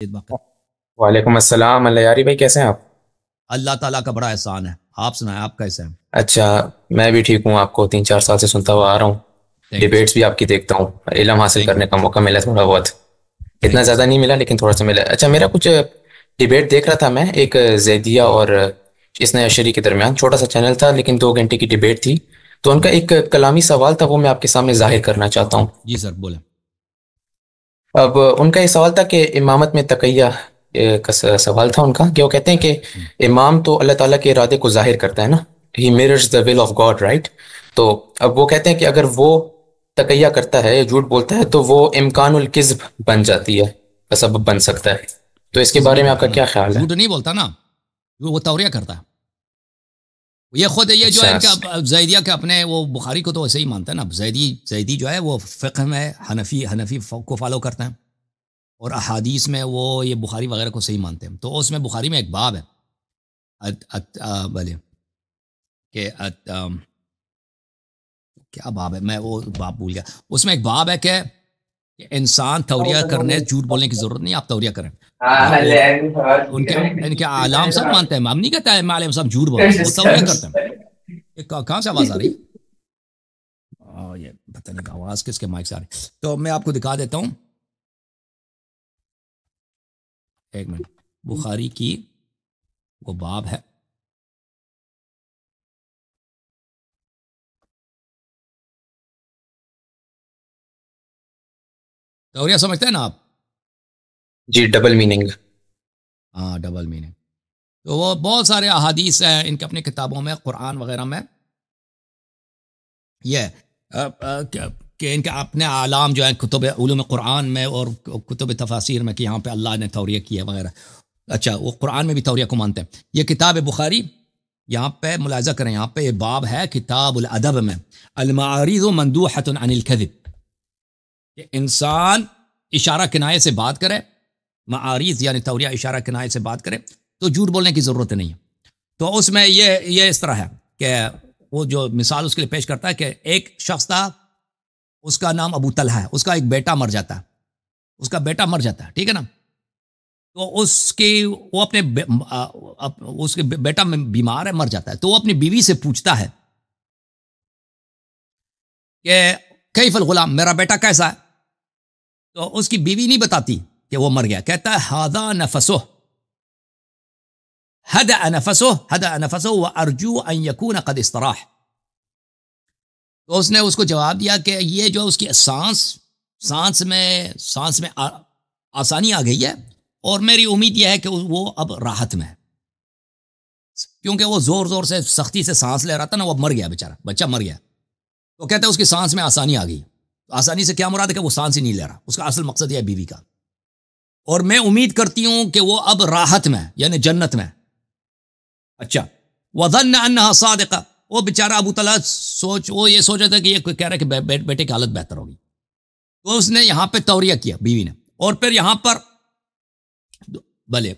وعلیکم السلام اللہ یاری بھائی، کیسے ہیں آپ؟ اللہ تعالیٰ کا بڑا احسان ہے. آپ سنائیں، آپ کیسے ہیں؟ اچھا، میں بھی ٹھیک ہوں. آپ کو 3 4 سال سے سنتا ہوا آ رہا ہوں. Thank you sir. ڈیبیٹس بھی آپ کی دیکھتا ہوں. علم حاصل تھینک یو. کرنے کا موقع ملا تھوڑا بہت. اتنا تھینک یو زیادہ سر. نہیں ملا لیکن تھوڑا سا ملا. اچھا، میرا کچھ ڈیبیٹ دیکھ رہا تھا میں، ایک زیدیہ اور اسنا عشری کے درمیان. چھوٹا سا چینل تھا لیکن 2 گھنٹے کی ڈیبیٹ تھی. تو ان کا ایک کلامی سوال تھا، وہ میں آپ کے سامنے ظاہر کرنا چاہتا ہوں. جی سر، بولیں. اب ان کا یہ سوال تھا کہ امامت میں تقیہ کا سوال تھا ان کا، کہ وہ کہتے ہیں کہ امام تو اللہ تعالیٰ کے ارادے کو ظاہر کرتا ہے نا. ہی mirrors the will of God, right؟ تو اب وہ کہتے ہیں کہ اگر وہ تقیہ کرتا ہے، جھوٹ بولتا ہے، تو وہ امکان الکذب بن جاتی ہے، کا سبب بن سکتا ہے. تو اس کے کذب بارے نہیں میں آپ کرتا کا نا، کیا خیال ہے؟ جھوٹ نہیں بولتا نا، وہ توریہ کرتا ہے. یہ خود یہ جو ہے اچھا. ان کا زیدیہ کے اپنے، وہ بخاری کو تو ایسے ہی مانتا ہے نا. زیدی جو ہے وہ فقہ میں حنفی کو فالو کرتے ہیں، اور احادیث میں وہ یہ بخاری وغیرہ کو صحیح مانتے ہیں. تو اس میں بخاری میں ایک باب ہے، بھلے کہ کیا باب ہے، میں وہ باب بھول گیا. اس میں ایک باب ہے کہ انسان توریہ کرنے، جھوٹ بولنے کی ضرورت نہیں، آپ توریہ کریں. اور ان کے اعلام سب مانتے ہیں. ہم نہیں کہتا ہے امام علیہ السلام جھوٹ بولتے ہیں، وہ توریہ کرتے ہیں. یہ کہاں سے آواز آ رہی ہے؟ یہ پتہ نہیں آواز کس کے مائک سے آ رہی. تو میں آپ کو دکھا دیتا ہوں، ایک منٹ. بخاری کی وہ باب ہے، توریہ سمجھتے ہیں نا آپ؟ جی، ڈبل میننگ. ہاں، ڈبل میننگ. تو وہ بہت سارے احادیث ہیں ان کے اپنے کتابوں میں، قرآن وغیرہ میں. یہ کہ ان کے اپنے اعلام جو ہیں کتب علوم قرآن میں اور کتب تفاسیر میں، کہ یہاں پہ اللہ نے توریہ کیا وغیرہ. اچھا، وہ قرآن میں بھی توریہ کو مانتے ہیں. یہ کتاب بخاری، یہاں پہ ملاحظہ کریں، یہاں پہ یہ باب ہے کتاب الادب میں، المعارض مندوحۃ عن الکذب، کہ انسان اشارہ کنایے سے بات کرے. معارض یعنی توریہ، اشارہ کنایے سے بات کرے تو جھوٹ بولنے کی ضرورت نہیں ہے. تو اس میں یہ اس طرح ہے کہ وہ جو مثال اس کے لیے پیش کرتا ہے کہ ایک شخص تھا، اس کا نام ابو طلحہ ہے، اس کا ایک بیٹا مر جاتا ہے، اس کا بیٹا مر جاتا ہے، ٹھیک ہے نا. تو اس کے بیٹا میں بیمار ہے، مر جاتا ہے. تو وہ اپنی بیوی سے پوچھتا ہے کہ کیف الغلام، میرا بیٹا کیسا ہے؟ تو اس کی بیوی نہیں بتاتی کہ وہ مر گیا. کہتا ہے ھذا نفسہ، هدأ نفسه وارجو ان يكون قد استراح. تو اس نے اس کو جواب دیا کہ یہ جو اس کی سانس میں آسانی آ گئی ہے، اور میری امید یہ ہے کہ وہ اب راحت میں ہے، کیونکہ وہ زور سے سختی سے سانس لے رہا تھا نا، وہ مر گیا بیچارہ، بچہ مر گیا. تو کہتا ہے اس کی سانس میں آسانی آ گئی. تو آسانی سے کیا مراد ہے؟ کہ وہ سانس ہی نہیں لے رہا. اس کا اصل مقصد یہ ہے بیوی کا. اور میں امید کرتی ہوں کہ وہ اب راحت میں، یعنی جنت میں. اچھا، وظن انها صادقہ، وہ بیچارہ ابو طلحہ وہ یہ سوچ رہا تھا کہ یہ کہہ رہا ہے کہ بیٹے کی حالت بہتر ہوگی. تو اس نے یہاں پہ توریہ کیا بیوی نے. اور پھر یہاں پر بھلے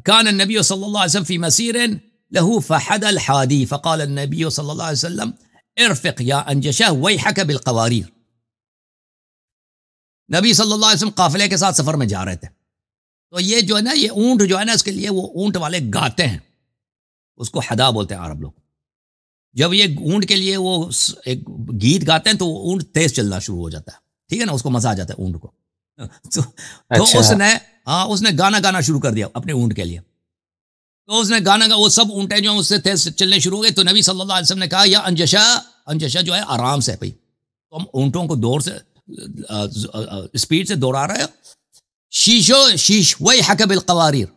كان النبي صلى الله عليه وسلم في مسير له فحد الحادي فقال النبي صلى الله عليه وسلم ارفق يا انجشہ ويحك بالقوارير. نبی صلی اللہ علیہ وسلم قافلے کے ساتھ سفر میں جا رہے تھے. تو یہ جو ہے نا، یہ اونٹ جو ہے نا، اس کے لیے وہ اونٹ والے گاتے ہیں، اس کو حدا بولتے ہیں عرب لوگ. جب یہ اونٹ کے لیے وہ ایک گیت گاتے ہیں تو اونٹ تیز چلنا شروع ہو جاتا ہے، ٹھیک ہے نا، اس کو مزہ آ جاتا ہے اونٹ کو. تو اچھا. اس نے گانا شروع کر دیا اپنے اونٹ کے لیے. تو اس نے وہ سب اونٹیں جو ہیں اس سے تیز چلنے شروع ہو گئے. تو نبی صلی اللہ علیہ وسلم نے کہا یا انجشہ جو ہے آرام سے بھائی، تو ہم اونٹوں کو دور سے اسپیڈ سے دوڑا رہے ہیں. شیش ویحک بالقواریر،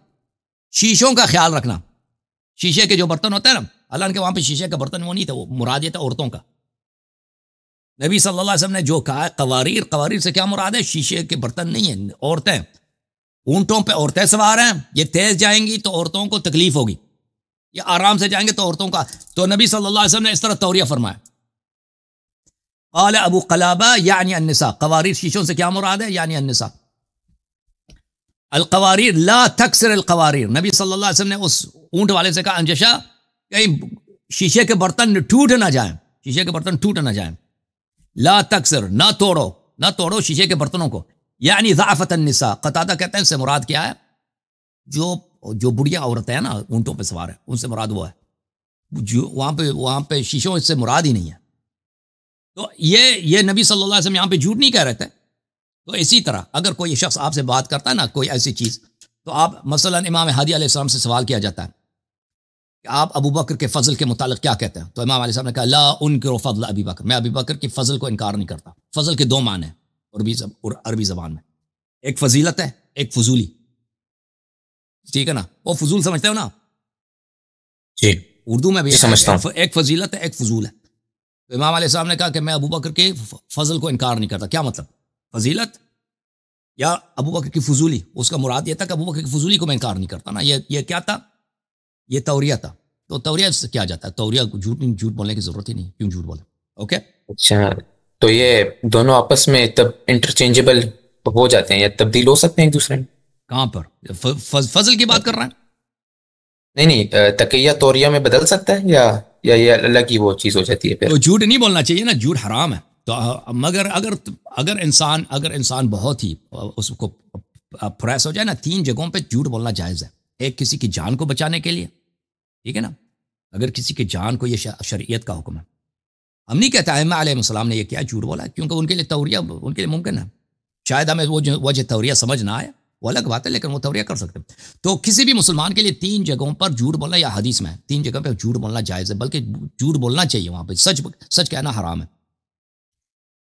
شیشوں کا خیال رکھنا. شیشے کے جو برتن ہوتے ہیں نا، اللہ کے وہاں پہ شیشے کا برتن وہ نہیں تھا، وہ مراد یہ تھا عورتوں کا. نبی صلی اللہ علیہ وسلم نے جو کہا ہے قواریر سے کیا مراد ہے؟ شیشے کے برتن نہیں ہیں، عورتیں. اونٹوں پہ عورتیں سوار ہیں، یہ تیز جائیں گی تو عورتوں کو تکلیف ہوگی، یہ آرام سے جائیں گے تو عورتوں کا. تو نبی صلی اللہ علیہ وسلم نے اس طرح توریہ فرمایا. قال ابو قلابہ یعنی النساء، قواریر شیشوں سے کیا مراد ہے؟ یعنی النساء. القواریر لا تکسر القواریر، نبی صلی اللہ علیہ وسلم نے اس اونٹ والے سے کہا انجشہ کہیں شیشے کے برتن ٹوٹ نہ جائیں، شیشے کے برتن ٹوٹ نہ جائیں. لا تکسر، نہ توڑو. نہ توڑو شیشے کے برتنوں کو. یعنی ضعفت النساء. قتادہ کہتے ہیں اس سے مراد کیا ہے؟ جو بڑھیا عورتیں ہیں نا اونٹوں پہ سوار ہیں ان سے مراد وہ ہے. جو وہاں پہ شیشوں اس سے مراد ہی نہیں ہے. تو یہ نبی صلی اللہ علیہ وسلم یہاں پہ جھوٹ نہیں کہہ رہے تھے. تو اسی طرح اگر کوئی شخص آپ سے بات کرتا ہے نا کوئی ایسی چیز، تو آپ مثلا امام ہادی علیہ السلام سے سوال کیا جاتا ہے کہ آپ ابو بکر کے فضل کے متعلق کیا کہتے ہیں، تو امام علیہ السلام نے کہا لا انکر فضل ابی بکر، میں ابی بکر کی فضل کو انکار نہیں کرتا. فضل کے دو معنی ہیں عربی زبان میں، ایک فضیلت ہے ایک فضولی. ٹھیک ہے نا، وہ فضول سمجھتے ہو نا؟ جی اردو میں بھی سمجھتا ہوں. ایک فضیلت ہے ایک فضول ہے. تو امام علیہ السلام نے کہا کہ میں ابو بکر کے فضل کو انکار نہیں کرتا. کیا مطلب؟ فضیلت یا ابو بکر کی فضولی؟ اس کا مراد یہ تھا کہ ابو بکر کی فضولی کو میں انکار نہیں کرتا نا. یہ کیا تھا؟ یہ توریہ تھا. تو توریہ سے کیا جاتا ہے؟ توریہ جھوٹ بولنے کی ضرورت ہی نہیں. کیوں جھوٹ بولے؟ اوکے. اچھا تو یہ دونوں آپس میں تب انٹرچینجبل ہو جاتے ہیں یا تبدیل ہو سکتے ہیں ایک دوسرے میں؟ کہاں پر فضل کی بات کر رہا ہے؟ نہیں تقیہ توریہ میں بدل سکتا ہے یا یہ الگ ہی وہ چیز ہو جاتی ہے پھر؟ تو جھوٹ نہیں بولنا چاہیے نا، جھوٹ حرام ہے. تو مگر اگر انسان بہت ہی اس کو پریس ہو جائے نا، 3 جگہوں پہ جھوٹ بولنا جائز ہے. ایک کسی کی جان کو بچانے کے لیے، ٹھیک ہے نا، اگر کسی کی جان کو، یہ شریعت کا حکم ہے. ہم نہیں کہتے ائمہ علیہ السلام نے یہ کیا جھوٹ بولا، کیونکہ ان کے لیے توریہ ان کے لیے ممکن ہے. شاید ہمیں وہ وجہ توریہ سمجھ نہ آئے، وہ الگ بات ہے، لیکن وہ توریہ کر سکتے. تو کسی بھی مسلمان کے لیے 3 جگہوں پر جھوٹ بولنا، یا حدیث میں 3 جگہ پہ جھوٹ بولنا جائز ہے، بلکہ جھوٹ بولنا چاہیے. وہاں پہ سچ کہنا حرام ہے.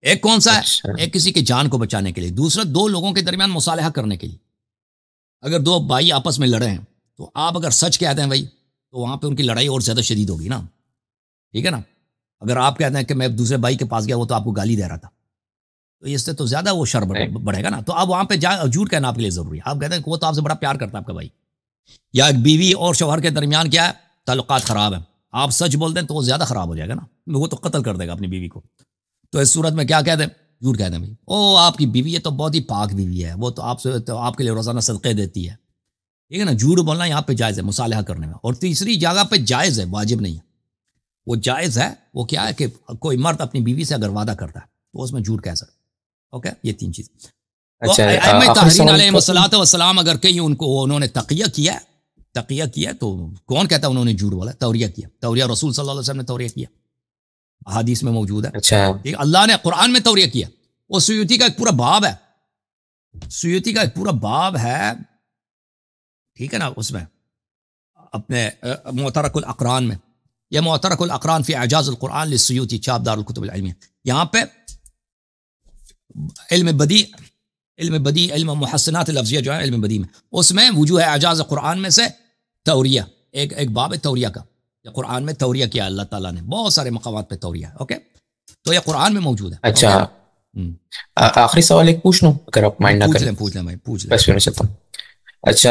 ایک کون سا ہے؟ ایک کسی کی جان کو بچانے کے لیے. دوسرا 2 لوگوں کے درمیان مصالحہ کرنے کے لیے. اگر 2 بھائی آپس میں لڑے ہیں تو آپ اگر سچ کہتے ہیں بھائی، تو وہاں پہ ان کی لڑائی اور زیادہ شدید ہوگی نا. ٹھیک ہے نا. اگر آپ کہتے ہیں کہ میں دوسرے بھائی کے پاس گیا، وہ تو آپ کو گالی دے رہا تھا، تو اس سے تو زیادہ وہ شر بڑھے گا نا. تو اب وہاں پہ جھوٹ کہنا آپ کے لیے ضروری ہے. آپ کہتے ہیں کہ وہ تو آپ سے بڑا پیار کرتا ہے آپ کا بھائی. یا ایک بیوی اور شوہر کے درمیان کیا ہے؟ تعلقات خراب ہیں. آپ سچ بولتے ہیں تو وہ زیادہ خراب ہو جائے گا نا، وہ تو قتل کر دے گا اپنی بیوی کو. تو اس صورت میں کیا کہتے ہیں؟ جھوٹ کہتے ہیں بھائی او آپ کی بیوی ہے تو بہت ہی پاک بیوی ہے، وہ تو آپ کے لیے روزانہ صدقے دیتی ہے. ٹھیک ہے نا. جھوٹ بولنا یہاں پہ جائز ہے مصالحہ کرنے میں. اور تیسری جگہ پہ جائز ہے، واجب نہیں ہے. وہ جائز ہے، وہ کیا ہے کہ کوئی مرد اپنی بیوی سے اگر وعدہ کرتا ہے تو اس میں جھوٹ کہہ سکتا ہے. اوکے، یہ 3 چیز. تو ائمہ طاہرین علیہ الصلوۃ والسلام اگر کہیں انہوں نے تقیہ کیا تو کون کہتا ہے انہوں نے جھوٹ بولا؟ توریہ کیا. توریہ رسول صلی اللہ علیہ وسلم نے توریہ کیا، احادیث میں موجود ہے. اچھا اللہ نے قرآن میں توریہ کیا. وہ سیوطی کا ایک پورا باب ہے. ٹھیک ہے نا. اس میں اپنے معترک الاقران میں، یہ معترک الاقران فی اعجاز القرآن للسیوطی، چاپ دار الکتب العلمیہ. یہاں پہ علم بدی علم محسنات لفظیہ جو ہے علم بدی میں، اس میں وجوہ اعجاز قرآن میں سے توریہ، ایک باب ہے توریہ کا. یہ قرآن میں توریہ کیا اللہ تعالیٰ نے، بہت سارے مقامات پہ توریہ ہے. اوکے، تو یہ قرآن میں موجود ہے. اچھا آخری سوال ایک پوچھ لوں اگر آپ مائنڈ نہ کریں؟ پوچھ لیں بھائی، پوچھ لیں. بس میں چلتا ہوں. اچھا